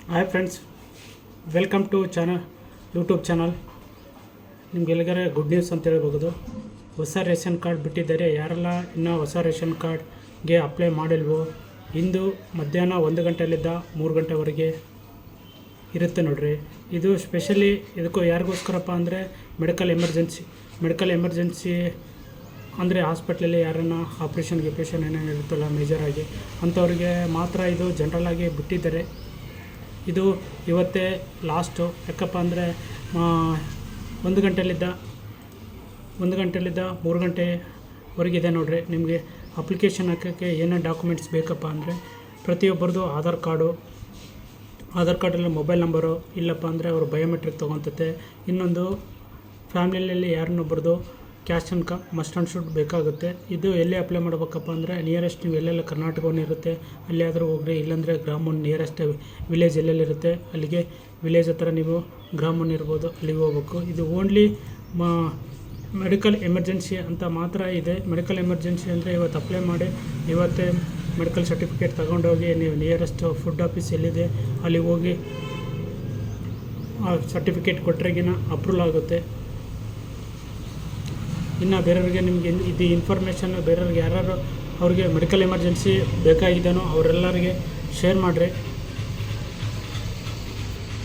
Hi friends, welcome to YouTube channel. ನಿಮಗೆಲ್ಲಗರ good news ಅಂತ ಹೇಳ್ಬೋದು. ಹೊಸ ರೇಷನ್ ಕಾರ್ಡ್ ಬಿಟ್ಟಿದ್ದಾರೆ. ಯಾರೆಲ್ಲ ಇನ್ನೂ ಹೊಸ ರೇಷನ್ ಕಾರ್ಡ್ಗೆ ಅಪ್ಲೈ ಮಾಡಿಲ್ವೋ, ಇಂದು ಮಧ್ಯಾಹ್ನ 1 ಗಂಟೆಯಲ್ಲಿದ್ದ 3 ಗಂಟೆವರೆಗೆ ಇರುತ್ತೆ ನೋಡ್ರಿ. ಇದು ಸ್ಪೆಷಲಿ ಇದಕ್ಕೂ ಯಾರಿಗೋಸ್ಕರಪ್ಪ ಅಂದರೆ ಮೆಡಿಕಲ್ ಎಮರ್ಜೆನ್ಸಿ ಅಂದರೆ ಹಾಸ್ಪಿಟ್ಲಲ್ಲಿ ಯಾರನ್ನ ಆಪ್ರೇಷನ್ ಏನೇನು ಇರುತ್ತಲ್ಲ ಮೇಜರಾಗಿ ಅಂಥವ್ರಿಗೆ ಮಾತ್ರ ಇದು ಜನರಲಾಗಿ ಬಿಟ್ಟಿದ್ದಾರೆ. ಇದು ಇವತ್ತೇ ಲಾಸ್ಟು. ಯಾಕಪ್ಪ ಅಂದರೆ 1 ಗಂಟೆಯಲ್ಲಿದ್ದ 3 ಗಂಟೆವರೆಗಿದೆ ನೋಡ್ರಿ. ನಿಮಗೆ ಅಪ್ಲಿಕೇಶನ್ ಹಾಕೋಕ್ಕೆ ಏನೇನು ಡಾಕ್ಯುಮೆಂಟ್ಸ್ ಬೇಕಪ್ಪ ಅಂದರೆ ಪ್ರತಿಯೊಬ್ಬರದು ಆಧಾರ್ ಕಾರ್ಡಲ್ಲಿ ಮೊಬೈಲ್ ನಂಬರು, ಇಲ್ಲಪ್ಪ ಅಂದರೆ ಅವರು ಬಯೋಮೆಟ್ರಿಕ್ ತೊಗೊತತೆ. ಇನ್ನೊಂದು ಫ್ಯಾಮಿಲಿಯಲ್ಲಿ ಯಾರನ್ನೊಬ್ಬರದು ಕ್ಯಾಶ್ ಮಸ್ಟ್ ಆ್ಯಂಡ್ ಶುಡ್ ಬೇಕಾಗುತ್ತೆ. ಇದು ಎಲ್ಲಿ ಅಪ್ಲೈ ಮಾಡಬೇಕಪ್ಪ ಅಂದರೆ ನಿಯರೆಸ್ಟ್, ನೀವು ಎಲ್ಲೆಲ್ಲ ಕರ್ನಾಟಕವನ್ನು ಇರುತ್ತೆ ಅಲ್ಲಿ ಆದರೂ ಹೋಗ್ರಿ, ಇಲ್ಲಾಂದರೆ ಗ್ರಾಮನ್ ನಿಯರೆಸ್ಟ್ ವಿಲೇಜ್ ಎಲ್ಲೆಲ್ಲಿರುತ್ತೆ ಅಲ್ಲಿಗೆ ವಿಲೇಜ್ ಹತ್ರ ನೀವು ಗ್ರಾಮನ್ ಇರ್ಬೋದು, ಅಲ್ಲಿಗೆ ಹೋಗ್ಬೇಕು. ಇದು ಓನ್ಲಿ ಮೆಡಿಕಲ್ ಎಮರ್ಜೆನ್ಸಿ ಅಂತ ಮಾತ್ರ ಇದೆ. ಮೆಡಿಕಲ್ ಎಮರ್ಜೆನ್ಸಿ ಅಂದರೆ ಇವತ್ತು ಅಪ್ಲೈ ಮಾಡಿ ಇವತ್ತೇ ಮೆಡಿಕಲ್ ಸರ್ಟಿಫಿಕೇಟ್ ತಗೊಂಡೋಗಿ ನೀವು ನಿಯರೆಸ್ಟ್ ಫುಡ್ ಆಫೀಸ್ ಎಲ್ಲಿದೆ ಅಲ್ಲಿಗೆ ಹೋಗಿ ಆ ಸರ್ಟಿಫಿಕೇಟ್ ಕೊಟ್ಟರೆಗಿನ ಅಪ್ರೂವಲ್ ಆಗುತ್ತೆ. ಇನ್ನು ಬೇರೆಯವ್ರಿಗೆ ನಿಮಗೆ ಇದು ಇನ್ಫಾರ್ಮೇಷನ್ ಬೇರೆಯವ್ರಿಗೆ ಯಾರು ಅವ್ರಿಗೆ ಮೆಡಿಕಲ್ ಎಮರ್ಜೆನ್ಸಿ ಬೇಕಾಗಿದ್ದಾನೋ ಅವರೆಲ್ಲರಿಗೆ ಶೇರ್ ಮಾಡಿರಿ.